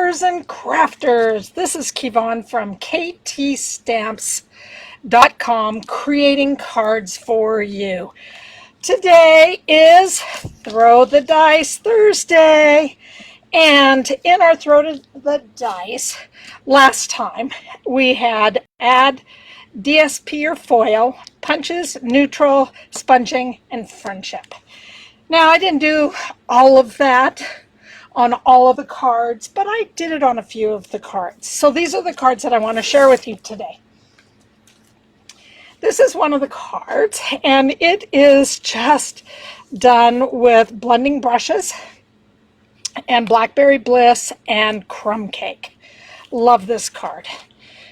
stampers and crafters. This is Kevon from ktstamps.com, creating cards for you. Today is Throw the Dice Thursday, and in our Throw the Dice last time we had add DSP or foil, punches, neutral, sponging, and friendship. Now I didn't do all of that on all of the cards, but I did it on a few of the cards. So these are the cards that I want to share with you today. This is one of the cards, and it is just done with blending brushes and Blackberry, Bliss, and Crumb cake. Love this card.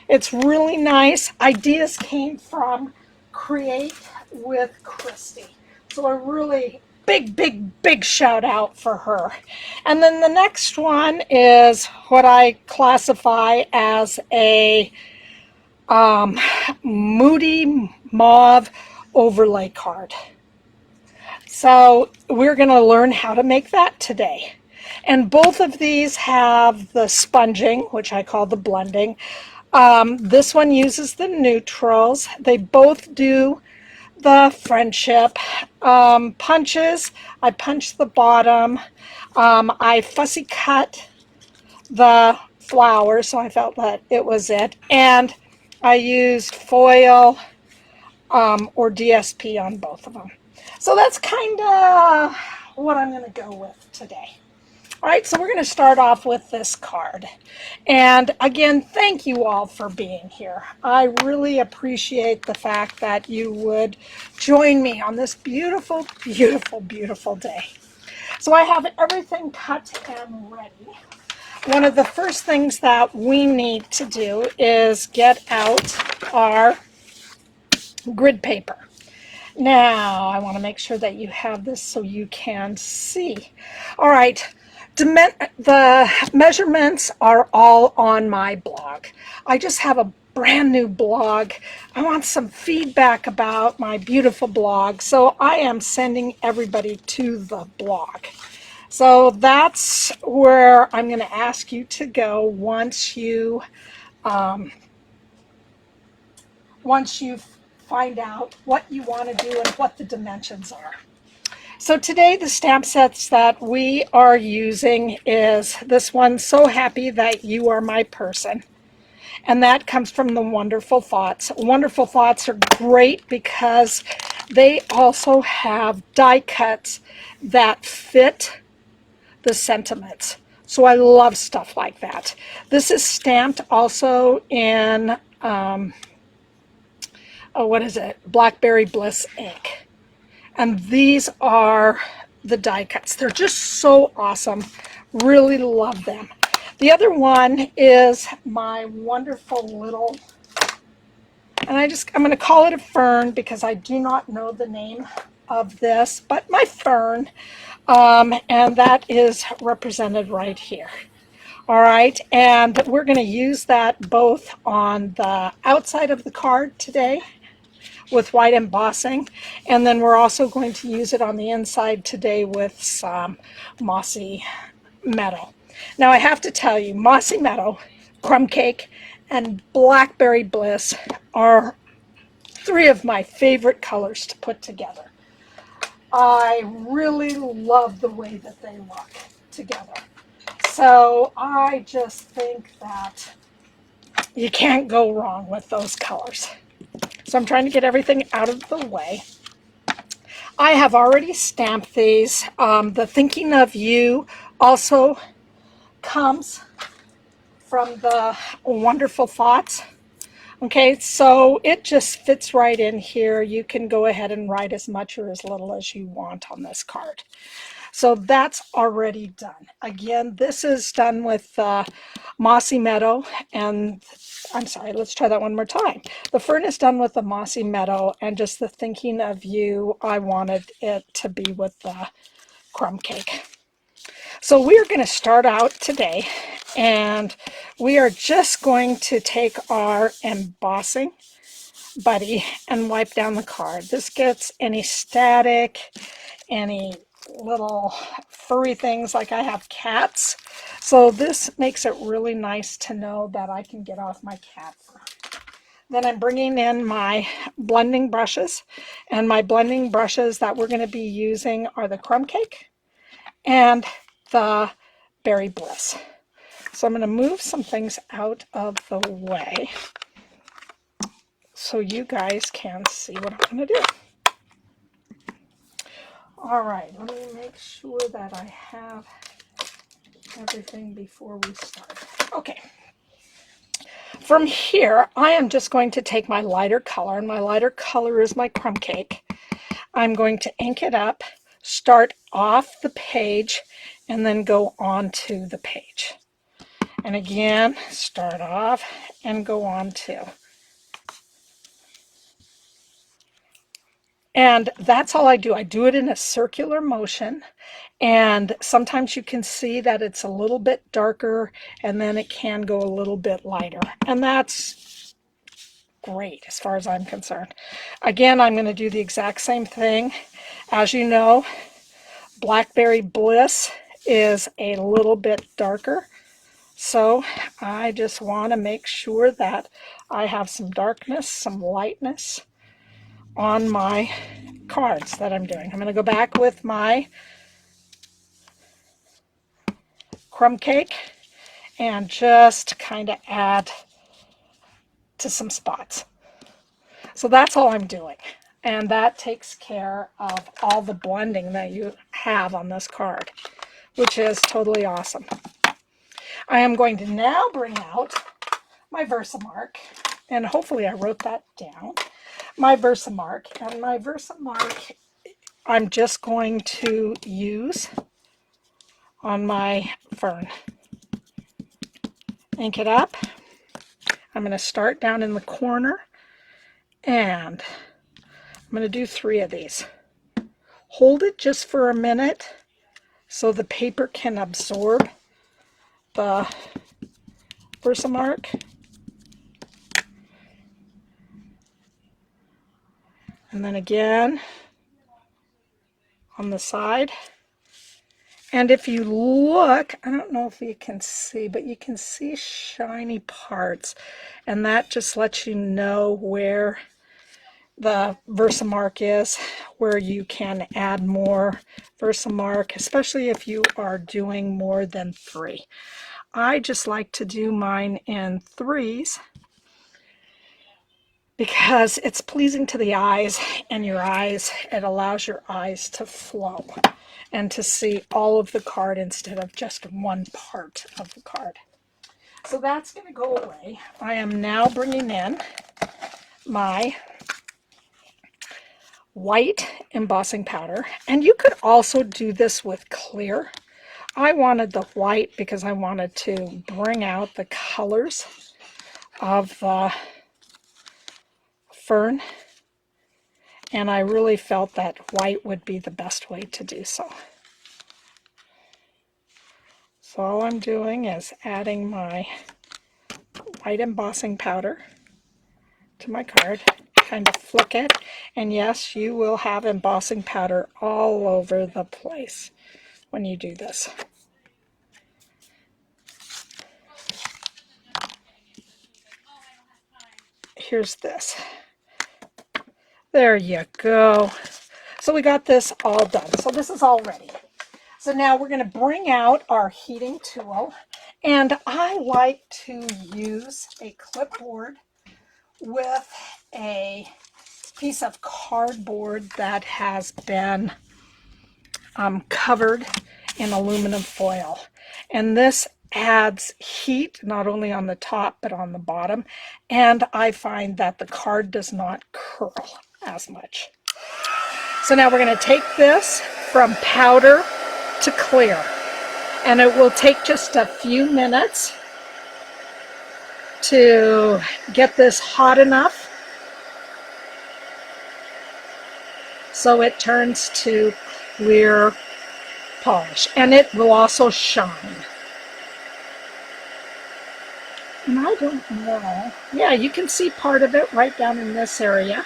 It's really nice. Ideas came from Create with Christy. So a really big shout out for her. And then the next one is what I classify as a Moody Mauve overlay card. So we're going to learn how to make that today. And both of these have the sponging, which I call the blending. This one uses the neutrals. They both do the friendship. Punches, I punched the bottom. I fussy cut the flower, so I felt that it was it. And I used foil or DSP on both of them. So that's kind of what I'm going to go with today. All right, so we're going to start off with this card. And again, thank you all for being here. I really appreciate the fact that you would join me on this beautiful, beautiful, beautiful day. So I have everything cut and ready. One of the first things that we need to do is get out our grid paper. Now, I want to make sure that you have this so you can see. All right. The measurements are all on my blog. I just have a brand new blog. I want some feedback about my beautiful blog, so I am sending everybody to the blog. So that's where I'm going to ask you to go once you find out what you want to do and what the dimensions are. So today the stamp sets that we are using is this one, So Happy That You Are My Person. And that comes from the Wonderful Thoughts. Wonderful Thoughts are great because they also have die cuts that fit the sentiments. So I love stuff like that. This is stamped also in, Blackberry Bliss ink. And these are the die cuts. They're just so awesome. Really love them. The other one is my wonderful little, and I'm going to call it a fern because I do not know the name of this, but my fern, and that is represented right here. All right, and we're going to use that both on the outside of the card today with white embossing, and then we're also going to use it on the inside today with some Mossy Meadow. Now I have to tell you, Mossy Meadow, Crumb Cake, and Blackberry Bliss are three of my favorite colors to put together. I really love the way that they look together. So I just think that you can't go wrong with those colors. So I'm trying to get everything out of the way. I have already stamped these. The Thinking of You also comes from the Wonderful Thoughts. Okay, so it just fits right in here. You can go ahead and write as much or as little as you want on this card. So that's already done. Again, this is done with Mossy Meadow, and I'm sorry, let's try that one more time. The fern is done with the Mossy Meadow, and just the Thinking of You, I wanted it to be with the Crumb Cake. So we are going to start out today, and we are just going to take our embossing buddy and wipe down the card. This gets any static, any little furry things like I have cats. So this makes it really nice to know that I can get off my cat fur. Then I'm bringing in my blending brushes, and my blending brushes that we're going to be using are the Crumb Cake and the Berry Bliss. So I'm going to move some things out of the way so you guys can see what I'm going to do. All right, let me make sure that I have everything before we start. Okay. From here, I am just going to take my lighter color, and my lighter color is my Crumb Cake. I'm going to ink it up, start off the page, and then go onto the page. And again, start off and go on to. And that's all I do. I do it in a circular motion, and sometimes you can see that it's a little bit darker, and then it can go a little bit lighter. And that's great as far as I'm concerned. Again, I'm going to do the exact same thing. As you know, Blackberry Bliss is a little bit darker. So I just want to make sure that I have some darkness, some lightness on my cards that I'm doing. I'm going to go back with my Crumb Cake and just kind of add to some spots. So that's all I'm doing. And that takes care of all the blending that you have on this card, which is totally awesome. I am going to now bring out my VersaMark, and hopefully I wrote that down. My VersaMark, and my VersaMark I'm just going to use on my fern. Ink it up. I'm going to start down in the corner, and I'm going to do 3 of these. Hold it just for a minute so the paper can absorb the VersaMark. And then again on the side. And if you look, I don't know if you can see, but you can see shiny parts. And that just lets you know where the VersaMark is, where you can add more VersaMark, especially if you are doing more than 3. I just like to do mine in 3s because it's pleasing to the eyes, and your eyes, it allows your eyes to flow and to see all of the card instead of just one part of the card. So that's going to go away. I am now bringing in my white embossing powder, and you could also do this with clear. I wanted the white because I wanted to bring out the colors of the fern, and I really felt that white would be the best way to do so. So all I'm doing is adding my white embossing powder to my card, kind of flick it, and yes, you will have embossing powder all over the place when you do this. Here's this. There you go. So we got this all done. So this is all ready. So now we're going to bring out our heating tool, and I like to use a clipboard with a piece of cardboard that has been covered in aluminum foil. And this adds heat not only on the top but on the bottom, and I find that the card does not curl as much. So now we're going to take this from powder to clear, and it will take just a few minutes to get this hot enough so it turns to clear polish, and it will also shine. And I don't know, yeah, you can see part of it right down in this area.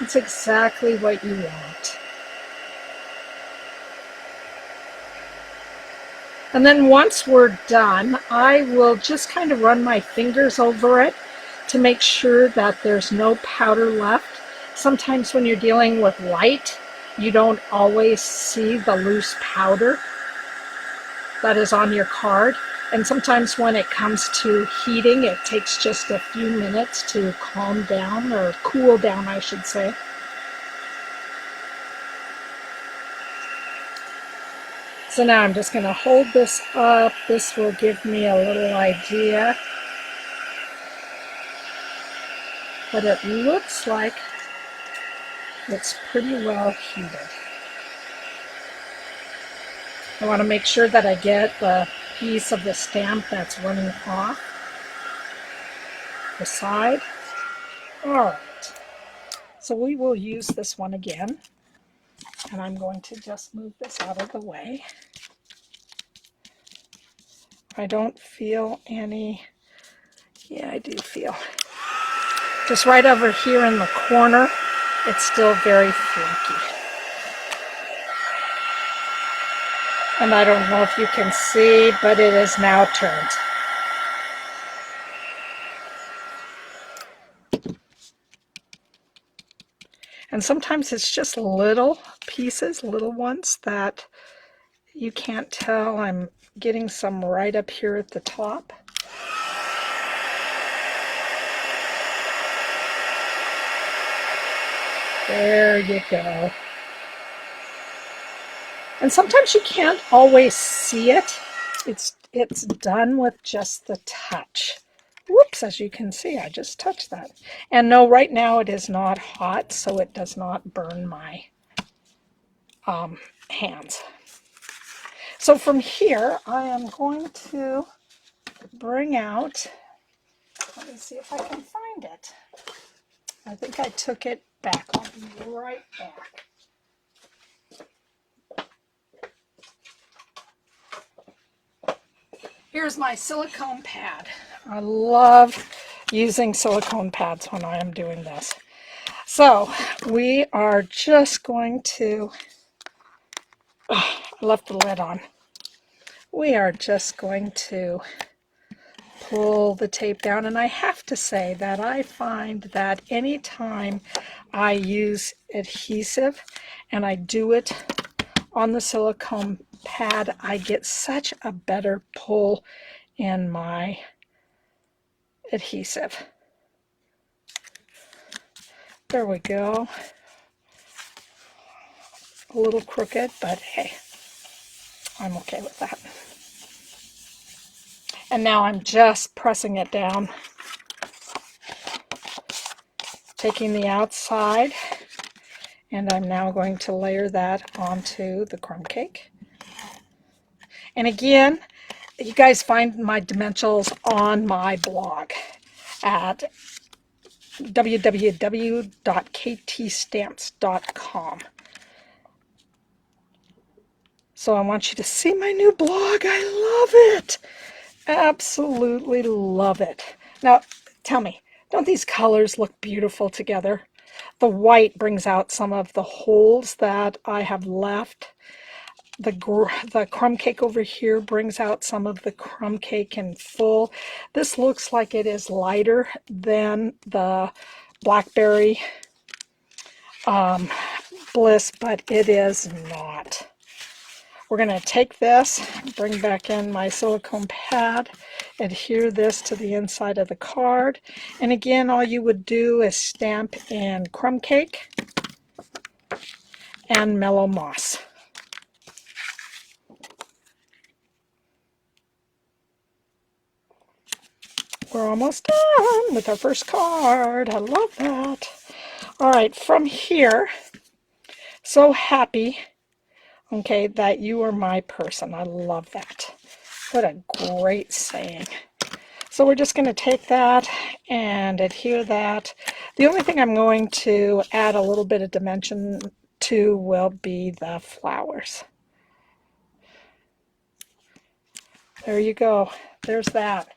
It's exactly what you want. And then once we're done, I will just kind of run my fingers over it to make sure that there's no powder left. Sometimes when you're dealing with light, you don't always see the loose powder that is on your card. And sometimes when it comes to heating, it takes just a few minutes to calm down, or cool down, I should say. So now I'm just going to hold this up. This will give me a little idea. But it looks like it's pretty well heated. I want to make sure that I get the piece of the stamp that's running off the side. All right. So we will use this one again. And I'm going to just move this out of the way. I don't feel any, yeah, I do feel. Just right over here in the corner, it's still very flaky. And I don't know if you can see, but it is now turned. And sometimes it's just little pieces, little ones that you can't tell. I'm getting some right up here at the top. There you go. And sometimes you can't always see it. It's done with just the touch. Whoops, as you can see, I just touched that. And no, right now it is not hot, so it does not burn my hands. So from here, I am going to bring out, let me see if I can find it. I think I took it back. I'll be right back. Here's my silicone pad. I love using silicone pads when I am doing this. So we are just going to, I left the lid on. We are just going to pull the tape down, and I have to say that I find that anytime I use adhesive and I do it on the silicone pad, I get such a better pull in my adhesive. There we go. A little crooked, but hey, I'm okay with that. And now I'm just pressing it down, taking the outside, and I'm now going to layer that onto the crumb cake. And again, you guys find my dimensionals on my blog at www.ktstamps.com. So I want you to see my new blog. I love it. Absolutely love it. Now, tell me, don't these colors look beautiful together? The white brings out some of the holes that I have left. The crumb cake over here brings out some of the crumb cake in full. This looks like it is lighter than the Blackberry Bliss, but it is not. We're going to take this, bring back in my silicone pad, adhere this to the inside of the card. And again, all you would do is stamp in crumb cake and mellow moss. We're almost done with our first card. I love that. All right, from here, so happy, okay, that you are my person. I love that. What a great saying. So we're just going to take that and adhere that. The only thing I'm going to add a little bit of dimension to will be the flowers. There you go. There's that.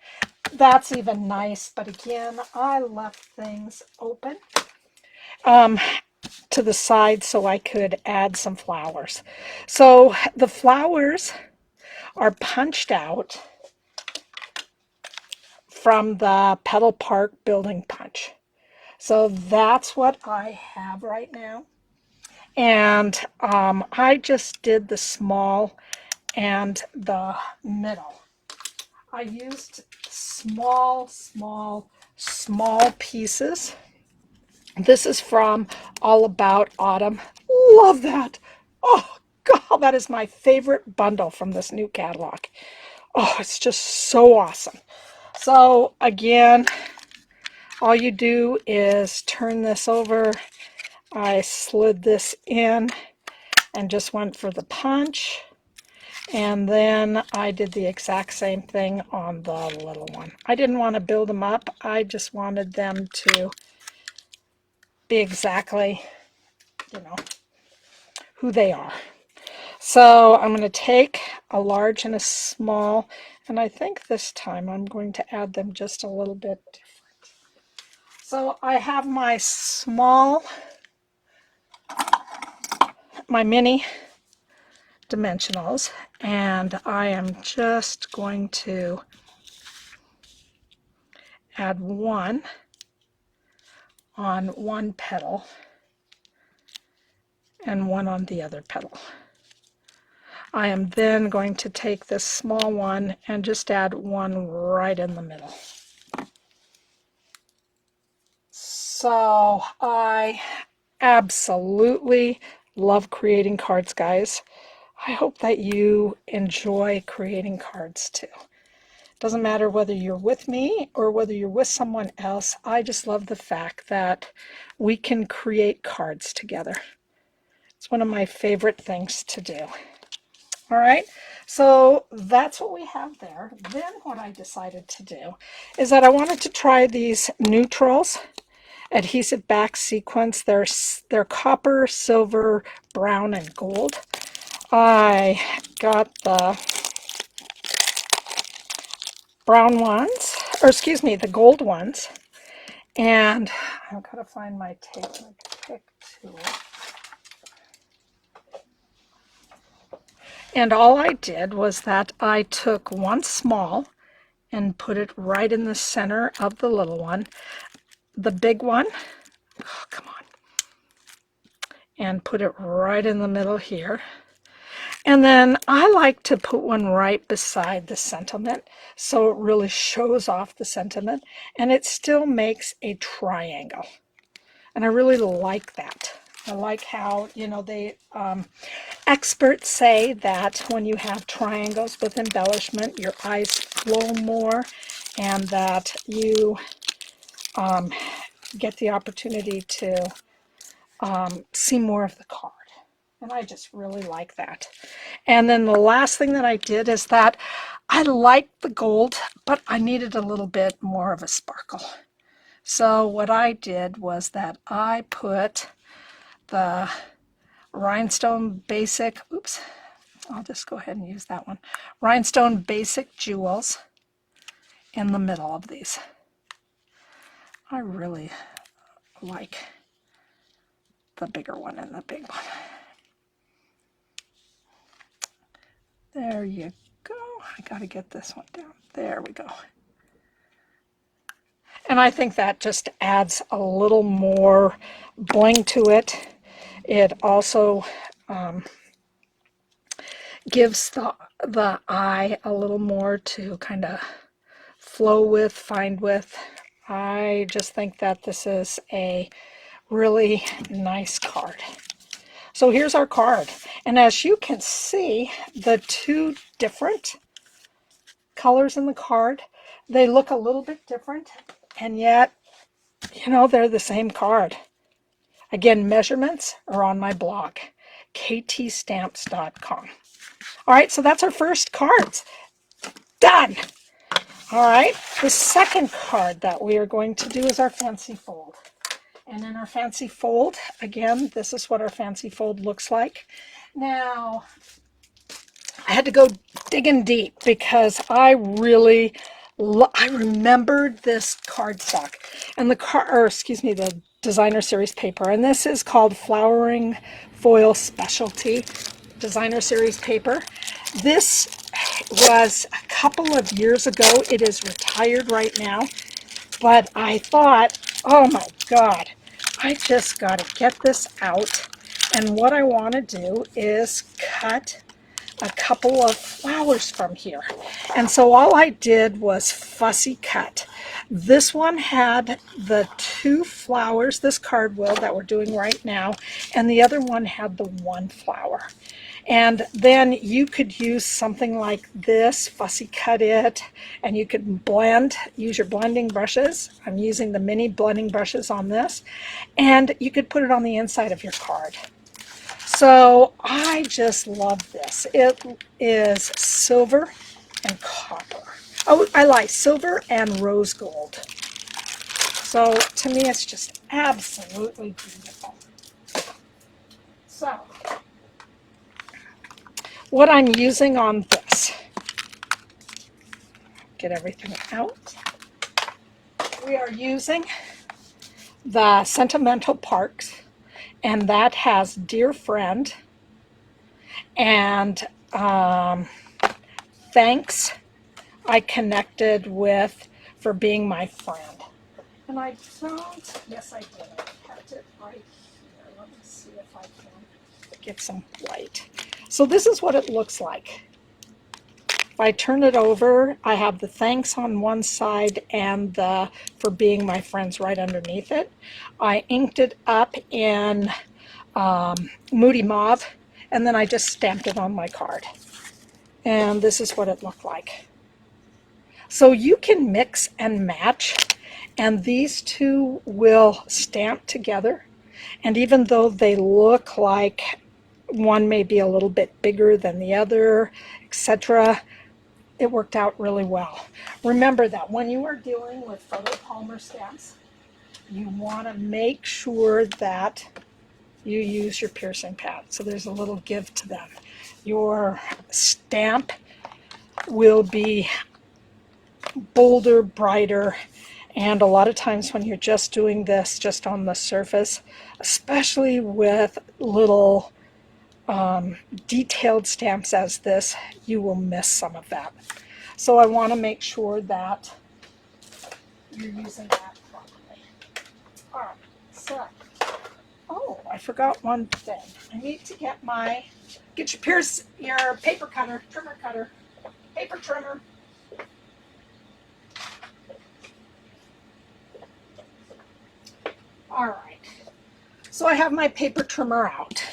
That's even nice, but again, I left things open. to the side so I could add some flowers. So the flowers are punched out from the Petal Park building punch. So that's what I have right now. And I just did the small and the middle. I used small pieces. This is from All About Autumn. Love that. Oh, God, that is my favorite bundle from this new catalog. Oh, it's just so awesome. So, again, all you do is turn this over. I slid this in and just went for the punch. And then I did the exact same thing on the little one. I didn't want to build them up. I just wanted them to be exactly, you know, who they are. So I'm going to take a large and a small, and I think this time I'm going to add them just a little bit different. So I have my small, my mini dimensionals, and I am just going to add one on one petal and one on the other petal. I am then going to take this small one and just add one right in the middle. So I absolutely love creating cards, guys. I hope that you enjoy creating cards too. Doesn't matter whether you're with me or whether you're with someone else. I just love the fact that we can create cards together. It's one of my favorite things to do. All right, so that's what we have there. Then what I decided to do is that I wanted to try these neutrals, Adhesive-Backed Sequins. They're copper, silver, brown, and gold. I got the brown ones, or excuse me, the gold ones. And I've got to find my tape and pick tool. And all I did was that I took one small and put it right in the center of the little one. The big one, oh, come on, and put it right in the middle here. And then I like to put one right beside the sentiment so it really shows off the sentiment and it still makes a triangle. And I really like that. I like how, you know, they experts say that when you have triangles with embellishment, your eyes flow more and that you get the opportunity to see more of the card. And I just really like that. And then the last thing that I did is that I liked the gold, but I needed a little bit more of a sparkle. So what I did was that I put the Rhinestone Basic, oops, I'll just go ahead and use that one, Rhinestone Basic Jewels in the middle of these. I really like the bigger one and the big one. There you go. I got to get this one down. There we go. And I think that just adds a little more bling to it. It also gives the eye a little more to kind of flow with, find with. I just think that this is a really nice card. So here's our card. And as you can see, the two different colors in the card, they look a little bit different, and yet, you know, they're the same card. Again, measurements are on my blog, ktstamps.com. All right, so that's our first cards. Done. All right, the second card that we are going to do is our fancy fold. And in our fancy fold, again, this is what our fancy fold looks like. Now, I had to go digging deep because I really I remembered this cardstock and the designer series paper, and this is called Flowering Foil Specialty designer series paper. This was a couple of years ago. It is retired right now, but I thought, oh my God, I just got to get this out. And what I want to do is cut a couple of flowers from here. And so all I did was fussy cut. This one had the 2 flowers, this card will that we're doing right now, and the other one had the 1 flower. And then you could use something like this, fussy cut it, and you could blend, use your blending brushes. I'm using the mini blending brushes on this, and you could put it on the inside of your card. So I just love this. It is silver and copper. Oh, I like silver and rose gold. So to me, it's just absolutely beautiful. So what I'm using on this, get everything out. We are using the Sentimental Parks, and that has Dear Friend and Thanks I Connected With for Being My Friend. And I don't, yes I did, I kept it right here. Let me see if I can get some light. So this is what it looks like. If I turn it over, I have the thanks on one side and the for being my friends right underneath it. I inked it up in Moody Mauve, and then I just stamped it on my card. And this is what it looked like. So you can mix and match, and these two will stamp together. And even though they look like one may be a little bit bigger than the other, etc., it worked out really well. Remember that when you are dealing with photo polymer stamps, you want to make sure that you use your piercing pad. So there's a little give to them. Your stamp will be bolder, brighter, and a lot of times when you're just doing this just on the surface, especially with little detailed stamps as this, you will miss some of that. So I want to make sure that you're using that properly. All right, so, oh, I forgot one thing. I need to get your paper cutter, trimmer cutter, paper trimmer. All right, so I have my paper trimmer out.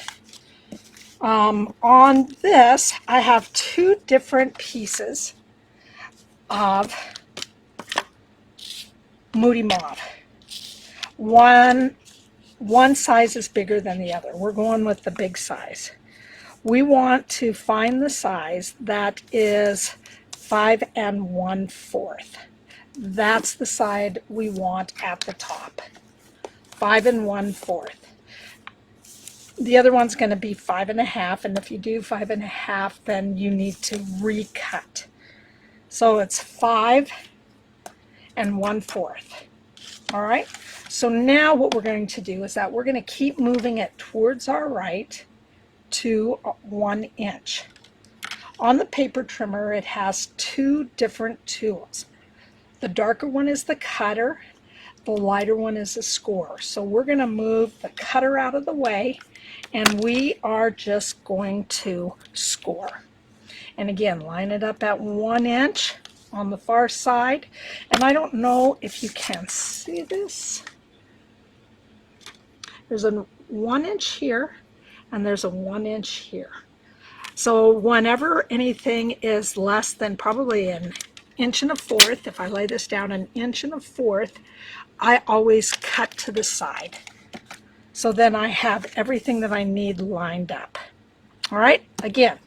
On this, I have 2 different pieces of Moody Mauve. One size is bigger than the other. We're going with the big size. We want to find the size that is 5 1/4. That's the side we want at the top. 5 1/4. The other one's going to be 5 1/2, and if you do 5 1/2, then you need to recut. So it's 5 1/4. All right. So now what we're going to do is that we're going to keep moving it towards our right to 1 inch. On the paper trimmer, it has 2 different tools. The darker one is the cutter. The lighter one is a scorer. So we're going to move the cutter out of the way, and we are just going to score. And again, line it up at 1 inch on the far side. And I don't know if you can see this. There's a 1 inch here, and there's a 1 inch here. So whenever anything is less than probably 1 1/4 inches, if I lay this down 1 1/4 inches, I always cut to the side. So then I have everything that I need lined up. All right, again,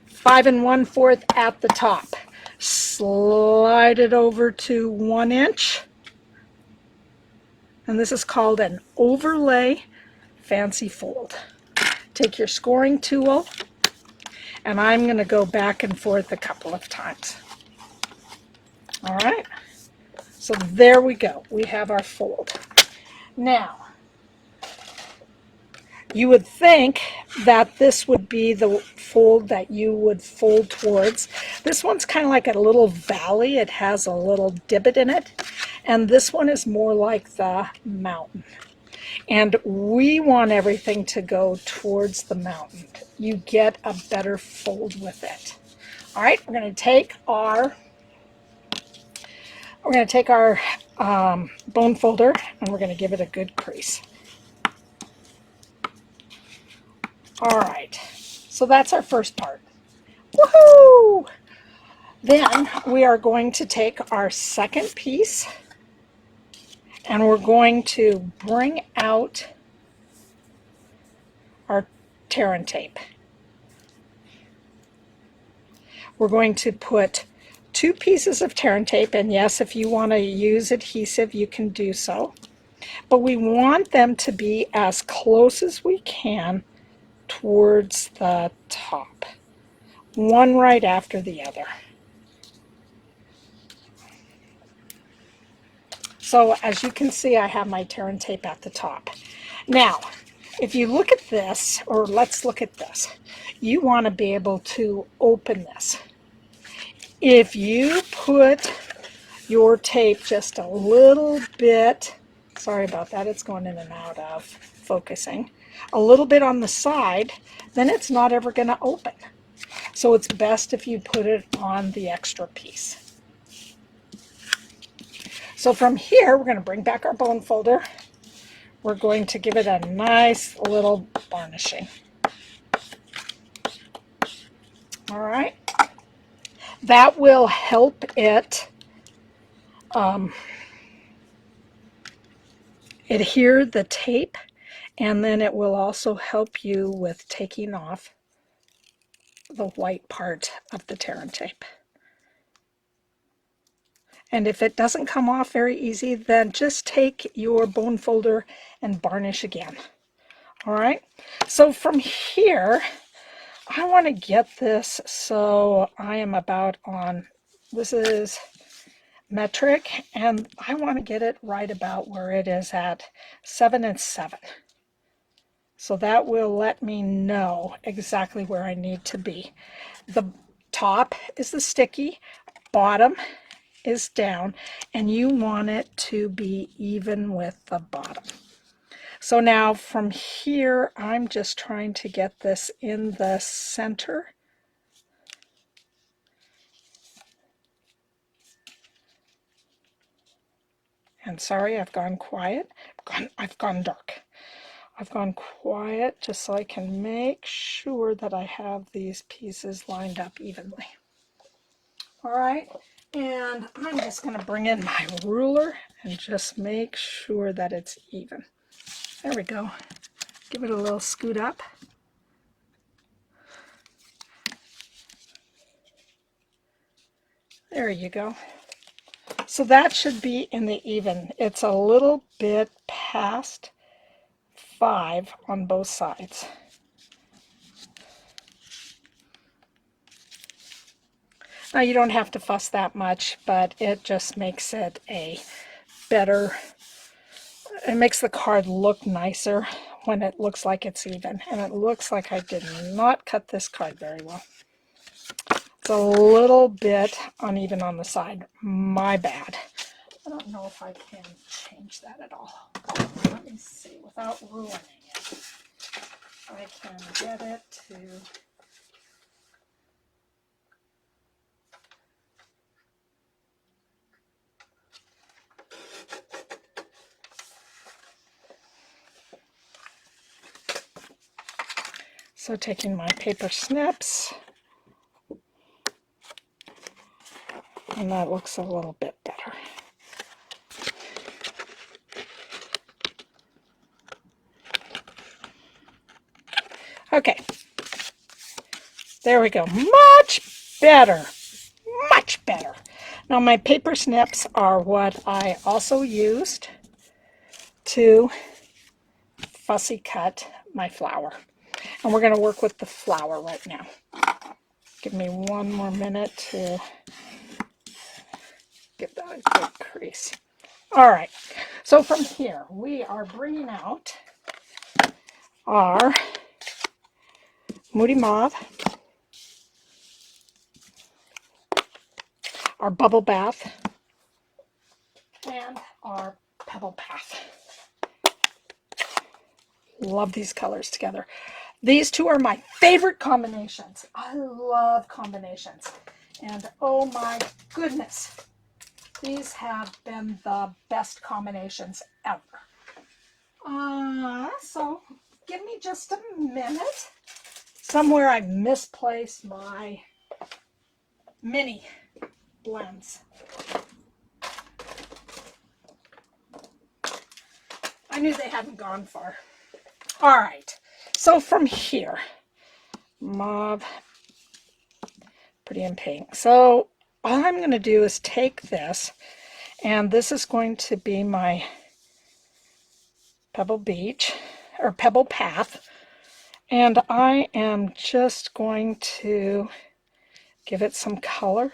5 1/4 at the top. Slide it over to 1 inch. And this is called an overlay fancy fold. Take your scoring tool, and I'm going to go back and forth a couple of times. All right, so there we go. We have our fold. Now, You would think that this would be the fold that you would fold towards. This one's kind of like a little valley. It has a little divot in it. And this one is more like the mountain. And we want everything to go towards the mountain. You get a better fold with it. All right, we're going to take our bone folder and we're going to give it a good crease. All right, so that's our first part. Woohoo! Then we are going to take our second piece and we're going to bring out our tear and tape. We're going to put 2 pieces of tear and tape, and yes, if you want to use adhesive, you can do so. But we want them to be as close as we can towards the top, one right after the other. So as you can see, I have my tear and tape at the top. Now, if you look at this, or let's look at this, you want to be able to open this. If you put your tape just a little bit, sorry about that, it's going in and out of focusing, a little bit on the side, then it's not ever going to open. So it's best if you put it on the extra piece. So from here, we're going to bring back our bone folder. We're going to give it a nice little varnishing. All right. That will help it adhere the tape, and then it will also help you with taking off the white part of the tear and tape. And if it doesn't come off very easy, then just take your bone folder and varnish again. All right, so from here, I want to get this, so I am about on, this is metric, and I want to get it right about where it is at 7 and 7. So that will let me know exactly where I need to be. The top is the sticky, bottom is down, and you want it to be even with the bottom. So now from here, I'm just trying to get this in the center. And sorry, I've gone quiet. I've gone dark. I've gone quiet just so I can make sure that I have these pieces lined up evenly. All right, and I'm just going to bring in my ruler and just make sure that it's even. There we go. Give it a little scoot up. There you go. So that should be in the even. It's a little bit past 5 on both sides. Now you don't have to fuss that much, but it just makes it a better, it makes the card look nicer when it looks like it's even. And it looks like I did not cut this card very well. It's a little bit uneven on the side. My bad. I don't know if I can change that at all. Let me see, without ruining it. I can get it to... So taking my paper snips, and that looks a little bit better. Okay, there we go. Much better, much better. Now my paper snips are what I also used to fussy cut my flower. And we're going to work with the flower right now. Give me one more minute to get that a good crease. All right, so from here we are bringing out are Moody Mauve, our Bubble Bath, and our Pebble Bath. Love these colors together. These two are my favorite combinations. I love combinations. And oh my goodness, these have been the best combinations ever. So give me just a minute. Somewhere I misplaced my mini blends. I knew they hadn't gone far. All right, so from here, mauve, pretty in pink. So all I'm going to do is take this, and this is going to be my Pebble Beach, or Pebble Path, and I am just going to give it some color.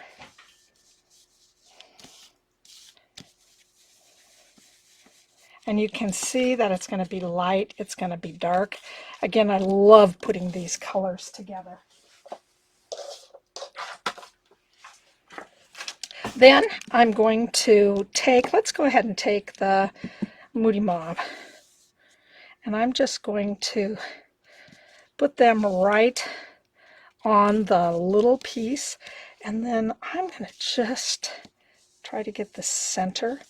And you can see that it's going to be light, it's going to be dark. Again, I love putting these colors together. Then I'm going to take, let's go ahead and take the Moody Mauve. And I'm just going to put them right on the little piece. And then I'm going to just try to get the center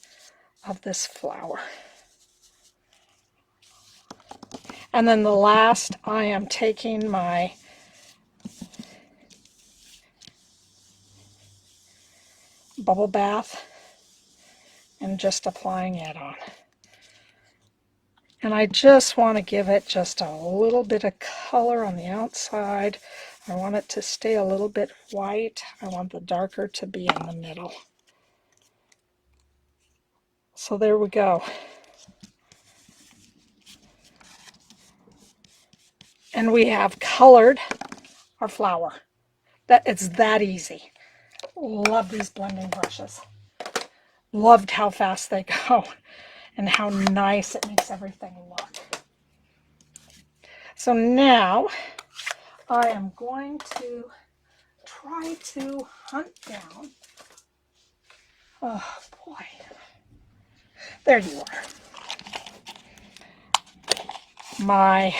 of this flower. And then the last, I am taking my Bubble Bath and just applying it on. And I just want to give it just a little bit of color on the outside. I want it to stay a little bit white. I want the darker to be in the middle. So there we go. And we have colored our flower. It's that easy. Love these blending brushes. Loved how fast they go and how nice it makes everything look. So now I am going to try to hunt down, oh boy, there you are, my,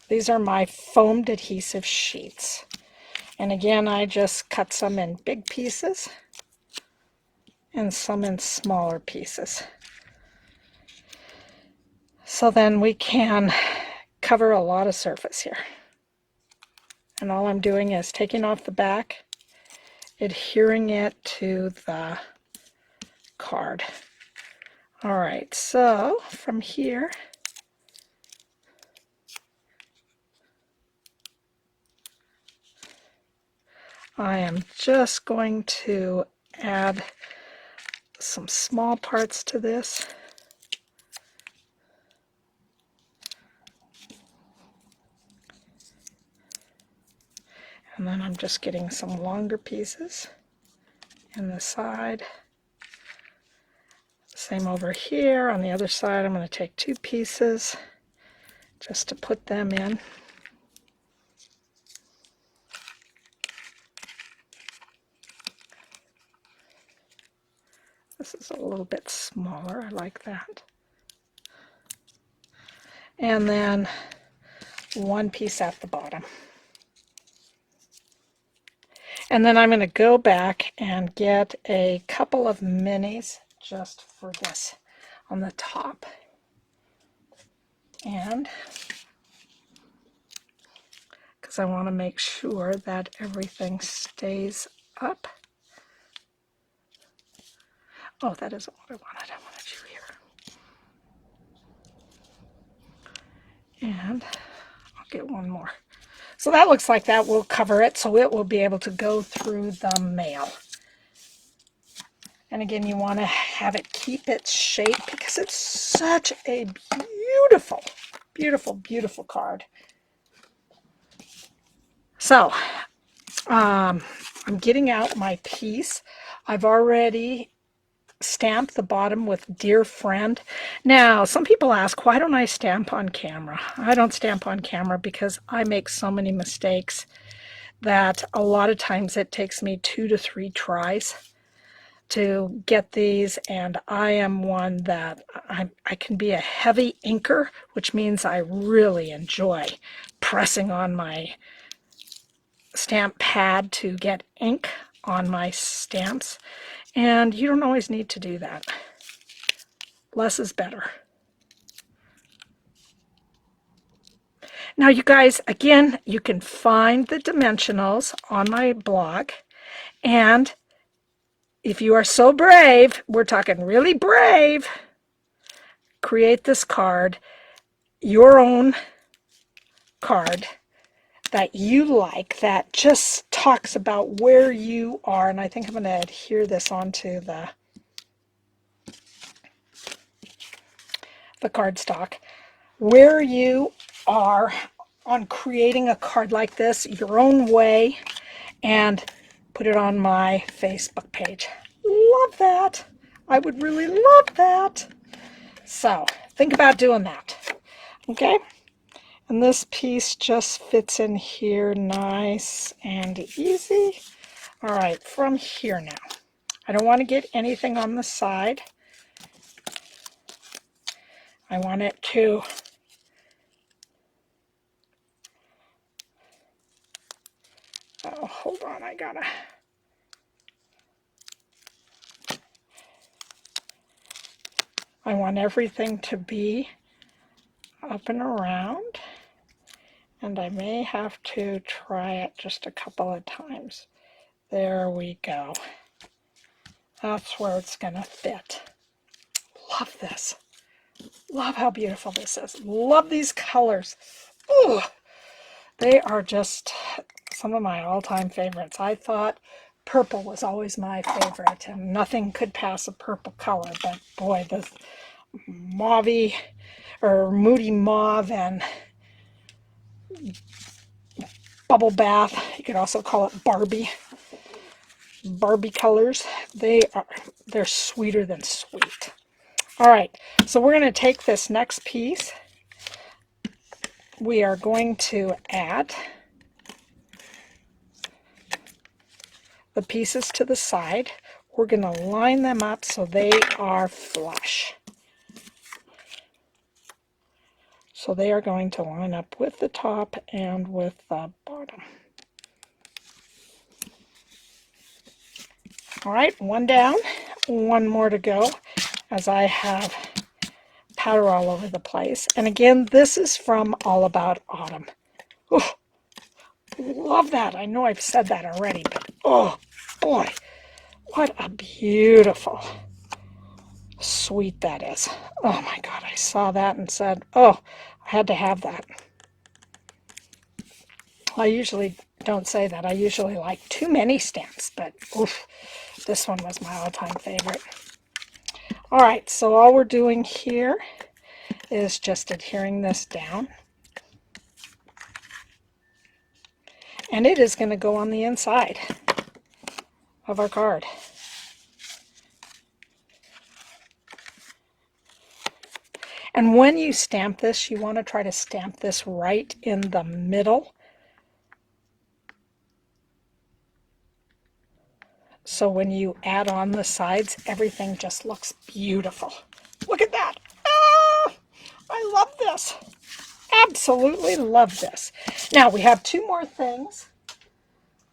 these are my foamed adhesive sheets. And again, I just cut some in big pieces and some in smaller pieces. So then we can cover a lot of surface here. And all I'm doing is taking off the back, adhering it to the card. All right, so from here, I am just going to add some small parts to this. And then I'm just getting some longer pieces in the side. Same over here. On the other side, I'm going to take 2 pieces just to put them in. This is a little bit smaller. I like that. And then 1 piece at the bottom. And then I'm going to go back and get a couple of minis just for this on the top. And because I want to make sure that everything stays up. Oh, that isn't what I wanted. I wanted you here. And I'll get one more. So that looks like that will cover it, so it will be able to go through the mail. And again, you want to have it keep its shape because it's such a beautiful, beautiful, beautiful card. So I'm getting out my piece. I've already stamp the bottom with Dear Friend. Now, some people ask, why don't I stamp on camera? I don't stamp on camera because I make so many mistakes that a lot of times it takes me 2 to 3 tries to get these, and I am one that I can be a heavy inker, which means I really enjoy pressing on my stamp pad to get ink on my stamps, and you don't always need to do that. Less is better. Now you guys, again, you can find the dimensionals on my blog, and if you are so brave, we're talking really brave, create this card, your own card that you like, that just talks about where you are. And I think I'm going to adhere this onto the cardstock, where you are on creating a card like this your own way, and put it on my Facebook page. Love that. I would really love that. So think about doing that. Okay. And this piece just fits in here nice and easy. All right, from here now. I don't want to get anything on the side. I want it to oh, hold on, I want everything to be up and around, and I may have to try it just a couple of times. There we go. That's where it's going to fit. Love this. Love how beautiful this is. Love these colors. Ooh, they are just some of my all-time favorites. I thought purple was always my favorite, and nothing could pass a purple color, but boy, the Mauve or Moody Mauve and Bubble Bath, you could also call it Barbie colors. They're sweeter than sweet. All right, so we're going to take this next piece. We are going to add the pieces to the side. We're going to line them up so they are flush. So they are going to line up with the top and with the bottom. All right, one down, one more to go, as I have powder all over the place. And again, this is from All About Autumn. Oh, love that. I know I've said that already, but oh boy, what a beautiful sweet that is. Oh my God, I saw that and said, oh, I had to have that. I usually don't say that. I usually like too many stamps, but oof, this one was my all-time favorite. All right, so all we're doing here is just adhering this down. And it is going to go on the inside of our card. And when you stamp this, you want to try to stamp this right in the middle. So when you add on the sides, everything just looks beautiful. Look at that. Ah, I love this. Absolutely love this. Now we have two more things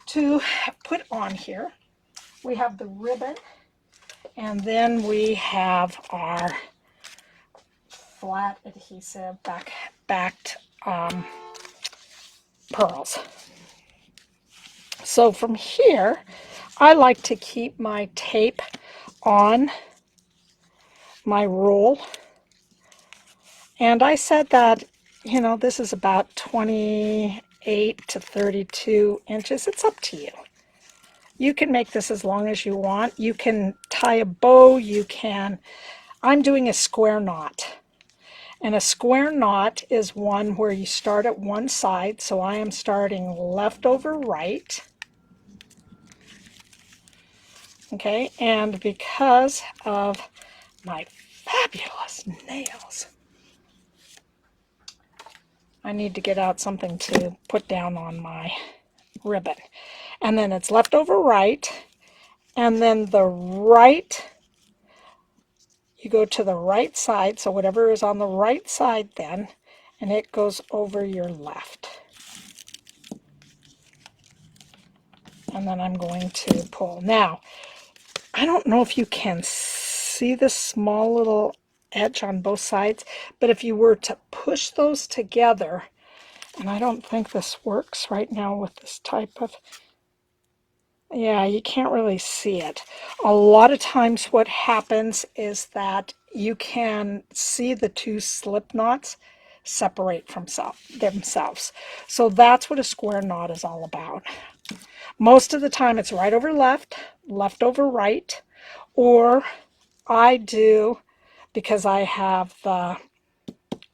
to put on here. We have the ribbon, and then we have our flat adhesive-backed pearls. So from here, I like to keep my tape on my roll. And I said that, you know, this is about 28 to 32 inches. It's up to you. You can make this as long as you want. You can tie a bow. You can, I'm doing a square knot. And a square knot is one where you start at one side. So I am starting left over right. Okay, and because of my fabulous nails, I need to get out something to put down on my ribbon. And then it's left over right, and then the right, you go to the right side, so whatever is on the right side then, and it goes over your left. And then I'm going to pull. Now, I don't know if you can see the small little edge on both sides, but if you were to push those together, and I don't think this works right now with this type of, yeah, you can't really see it. A lot of times what happens is that you can see the two slip knots separate from themselves. So that's what a square knot is all about. Most of the time it's right over left, left over right, or I do, because I have the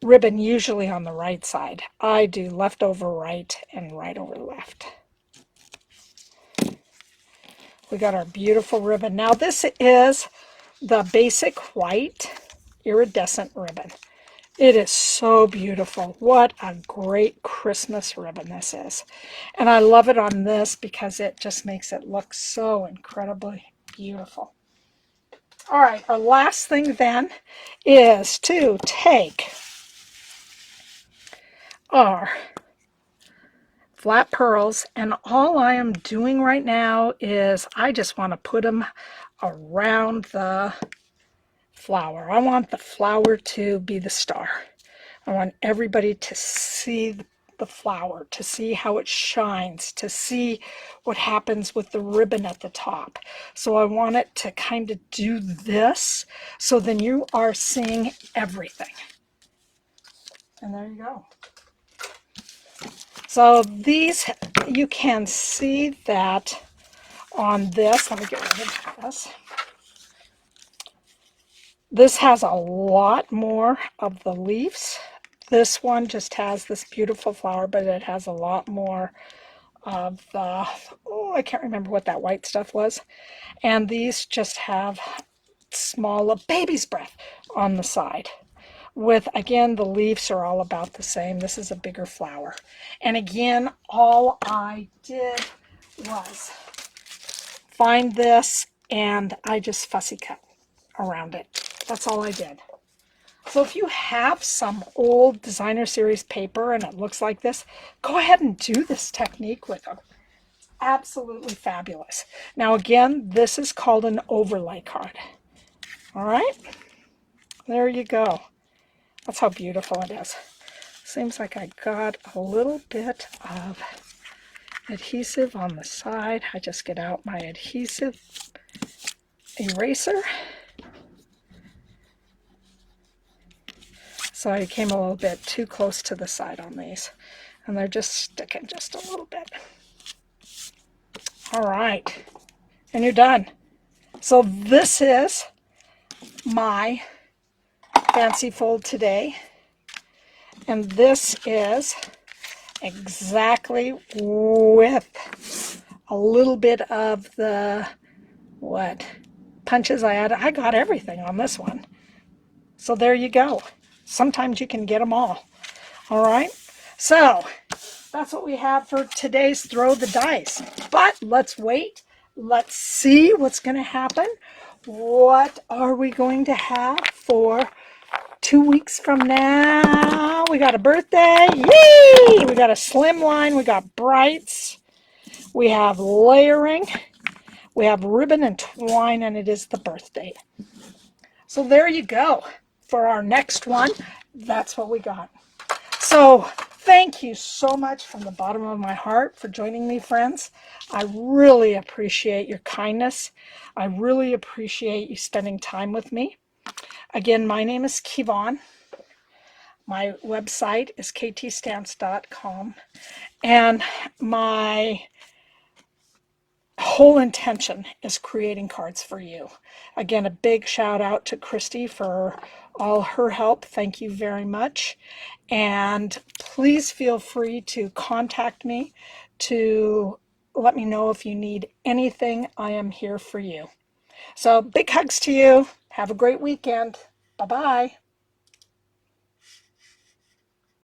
ribbon usually on the right side, I do left over right and right over left. We got our beautiful ribbon. Now this is the basic white iridescent ribbon. It is so beautiful. What a great Christmas ribbon this is. And I love it on this because it just makes it look so incredibly beautiful. All right, our last thing then is to take our flat pearls, and all I am doing right now is I just want to put them around the flower. I want the flower to be the star. I want everybody to see the flower, to see how it shines, to see what happens with the ribbon at the top. So I want it to kind of do this, so then you are seeing everything. And there you go. So these, you can see that on this. Let me get rid of this. This has a lot more of the leaves. This one just has this beautiful flower, but it has a lot more of the, oh, I can't remember what that white stuff was. And these just have small, baby's breath on the side. With, again, the leaves are all about the same. This is a bigger flower. And again, all I did was find this and I just fussy cut around it. That's all I did. So if you have some old designer series paper and it looks like this, go ahead and do this technique with them. Absolutely fabulous. Now again, this is called an overlay card. All right, there you go. That's how beautiful it is. Seems like I got a little bit of adhesive on the side. I just get out my adhesive eraser. So I came a little bit too close to the side on these, and they're just sticking just a little bit. All right, and you're done. So this is my fancy fold today, and this is exactly with a little bit of the punches I added. I got everything on this one. So there you go. Sometimes you can get them all. All right, so that's what we have for today's Throw the Dice. But let's wait. Let's see what's going to happen. What are we going to have for 2 weeks from now? We got a birthday. Yay! We got a slimline. We got brights. We have layering. We have ribbon and twine, and it is the birthday. So there you go. For our next one, that's what we got. So thank you so much from the bottom of my heart for joining me, friends. I really appreciate your kindness. I really appreciate you spending time with me. Again, my name is Kevon. My website is ktstamps.com, and my whole intention is creating cards for you. Again, a big shout out to Christy for all her help. Thank you very much. And please feel free to contact me to let me know if you need anything. I am here for you. So big hugs to you. Have a great weekend. Bye-bye.